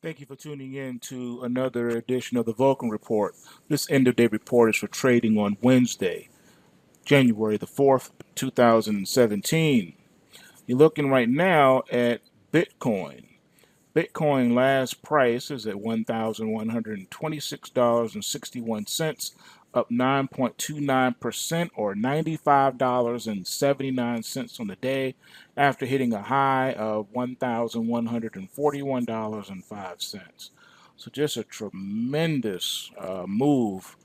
Thank you for tuning in to another edition of the VULCAN Report. This end-of-day report is for trading on Wednesday, January the 4th, 2017. You're looking right now at Bitcoin. Bitcoin last price is at $1,126.61, up 9.29% or $95.79 on the day after hitting a high of $1,141.05. So just a tremendous move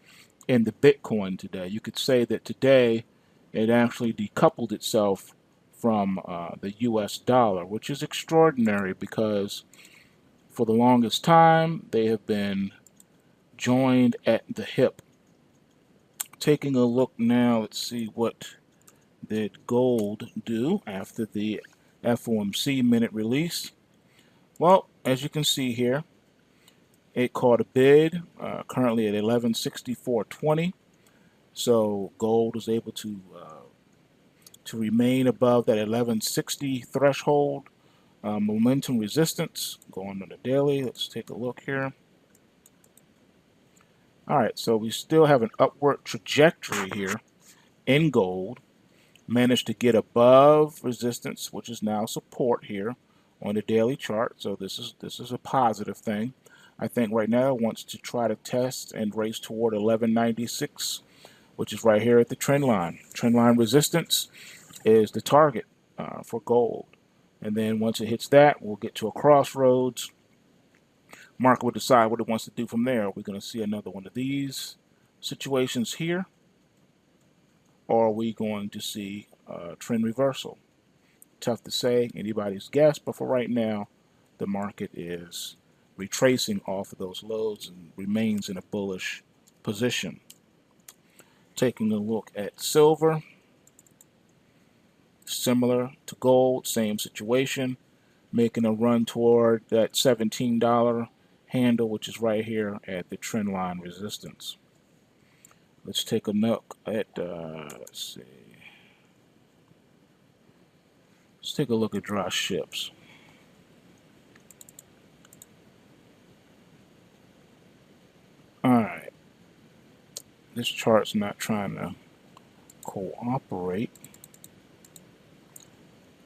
in the Bitcoin today. You could say that today it actually decoupled itself from the US dollar, which is extraordinary because for the longest time they have been joined at the hip. Taking a look now, let's see what did gold do after the FOMC minute release. Well, as you can see here, it caught a bid currently at 1164.20. So gold was able to remain above that 1160 threshold. Momentum resistance going on the daily. Let's take a look here. All right, so we still have an upward trajectory here in gold. Managed to get above resistance, which is now support here on the daily chart. So this is a positive thing. I think right now it wants to try to test and race toward 1196, which is right here at the trend line. Trend line resistance is the target for gold. And then once it hits that, we'll get to a crossroads. Market will decide what it wants to do from there. We're going to see another one of these situations here, or are we going to see a trend reversal? Tough to say, anybody's guess, but for right now, the market is retracing off of those lows and remains in a bullish position. Taking a look at silver, similar to gold, same situation, making a run toward that $17 handle, which is right here at the trend line resistance. Let's take a look at, let's see. Let's take a look at dry ships. All right. This chart's not trying to cooperate.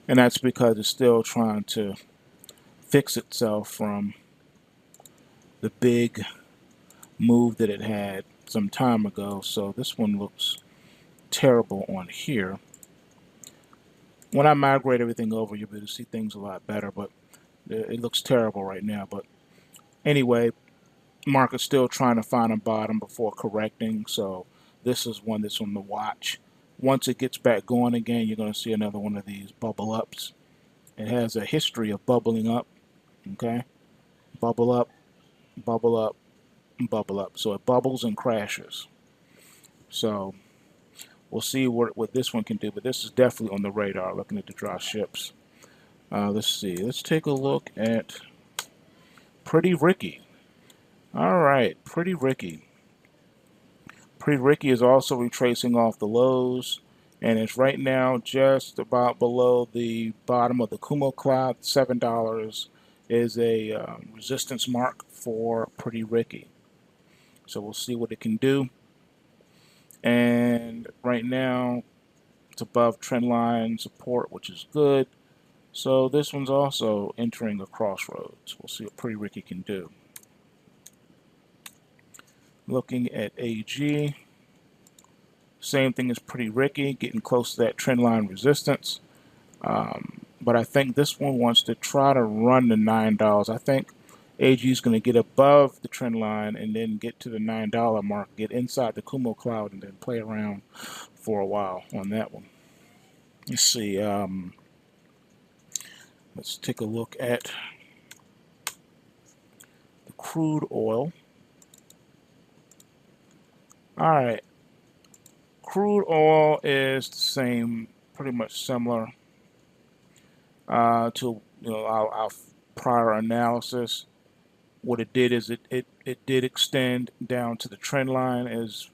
And that's because it's still trying to fix itself from the big move that it had some time ago. So this one looks terrible on here. When I migrate everything over, you'll be able to see things a lot better, but it looks terrible right now. But anyway, market's still trying to find a bottom before correcting. So this is one that's on the watch. Once it gets back going again, you're going to see another one of these bubble ups. It has a history of bubbling up. Okay, bubble up, bubble up, bubble up. So it bubbles and crashes. So we'll see what this one can do, but this is definitely on the radar, looking at the dry ships. Let's see. Let's take a look at Pretty Ricky. All right, Pretty Ricky. Pretty Ricky is also retracing off the lows, and it's right now just about below the bottom of the Kumo cloud. $7 is a resistance mark for Pretty Ricky. So we'll see what it can do. And right now it's above trend line support, which is good. So this one's also entering a crossroads. We'll see what Pretty Ricky can do. Looking at AG, same thing as Pretty Ricky, getting close to that trend line resistance. But I think this one wants to try to run the $9. I think AG is going to get above the trend line and then get to the $9 mark, get inside the Kumo cloud, and then play around for a while on that one. Let's see. Let's take a look at the crude oil. All right. Crude oil is the same, pretty much similar to our prior analysis. What it did is it did extend down to the trend line as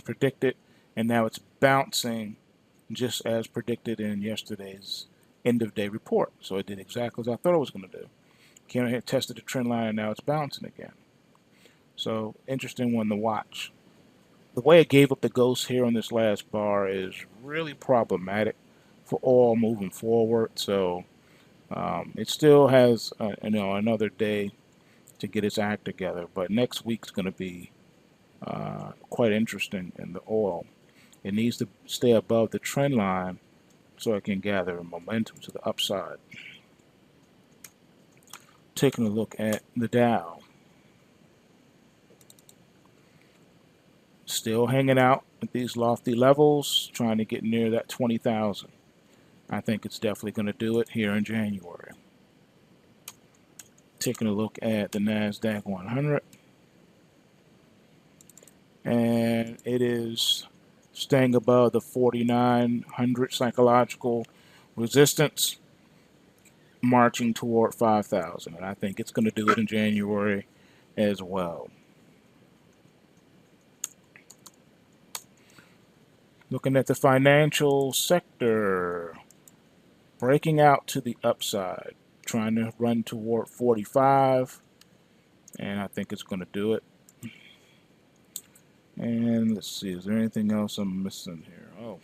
predicted, and now it's bouncing just as predicted in yesterday's end of day report. So it did exactly as I thought it was going to do. Came ahead, tested the trend line, and now it's bouncing again. So interesting one to watch. The way it gave up the ghost here on this last bar is really problematic for oil moving forward. So it still has another day to get its act together, but next week's going to be quite interesting in the oil. It needs to stay above the trend line so it can gather momentum to the upside. Taking a look at the Dow. Still hanging out at these lofty levels, trying to get near that 20,000. I think it's definitely going to do it here in January. Taking a look at the NASDAQ 100. And it is staying above the 4,900 psychological resistance, marching toward 5,000. And I think it's going to do it in January as well. Looking at the financial sector, breaking out to the upside, trying to run toward 45, and I think it's going to do it. And let's see, is there anything else I'm missing here? Oh,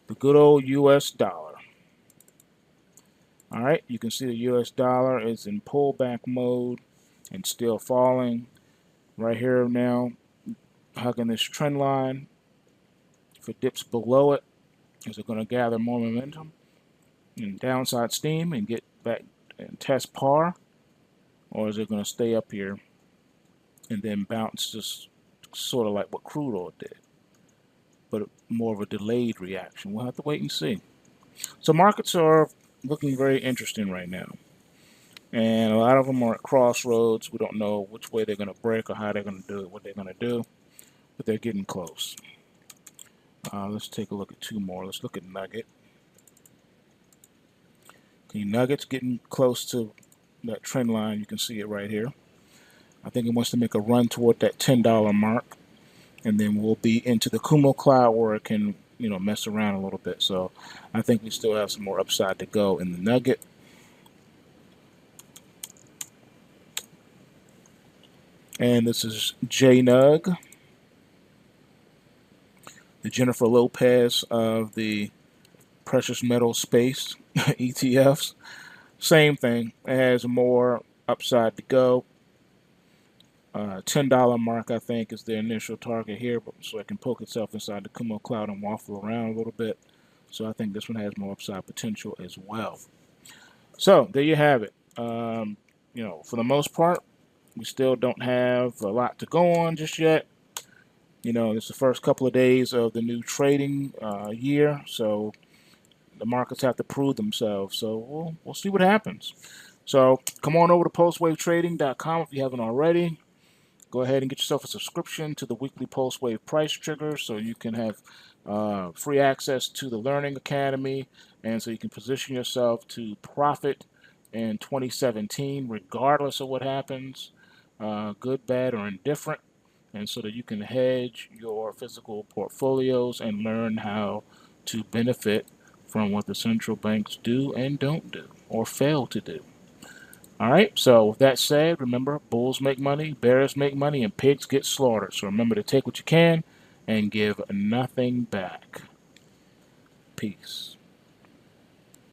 the good old US dollar. All right, you can see the US dollar is in pullback mode and still falling. Right here now, hugging this trend line. If it dips below it, is it going to gather more momentum and downside steam and get back and test par? Or is it going to stay up here and then bounce, just sort of like what crude oil did, but more of a delayed reaction? We'll have to wait and see. So markets are looking very interesting right now. And a lot of them are at crossroads. We don't know which way they're going to break or how they're going to do it, what they're going to do, but they're getting close. Let's take a look at two more. Let's look at Nugget. Okay, Nugget's getting close to that trend line. You can see it right here. I think it wants to make a run toward that $10 mark, and then we'll be into the Kumo cloud where it can, mess around a little bit. So I think we still have some more upside to go in the Nugget. And this is JNUG, the Jennifer Lopez of the precious metal space ETFs. Same thing. It has more upside to go. $10 mark, I think, is the initial target here, so it can poke itself inside the Kumo cloud and waffle around a little bit. So I think this one has more upside potential as well. So there you have it. For the most part, we still don't have a lot to go on just yet. It's the first couple of days of the new trading year, so the markets have to prove themselves. So we'll see what happens. So come on over to pulsewavetrading.com if you haven't already. Go ahead and get yourself a subscription to the weekly Pulse Wave price trigger so you can have free access to the Learning Academy, and so you can position yourself to profit in 2017 regardless of what happens, good, bad, or indifferent, and so that you can hedge your physical portfolios and learn how to benefit from what the central banks do and don't do or fail to do. All right, so with that said, remember, bulls make money, bears make money, and pigs get slaughtered. So remember to take what you can and give nothing back. Peace.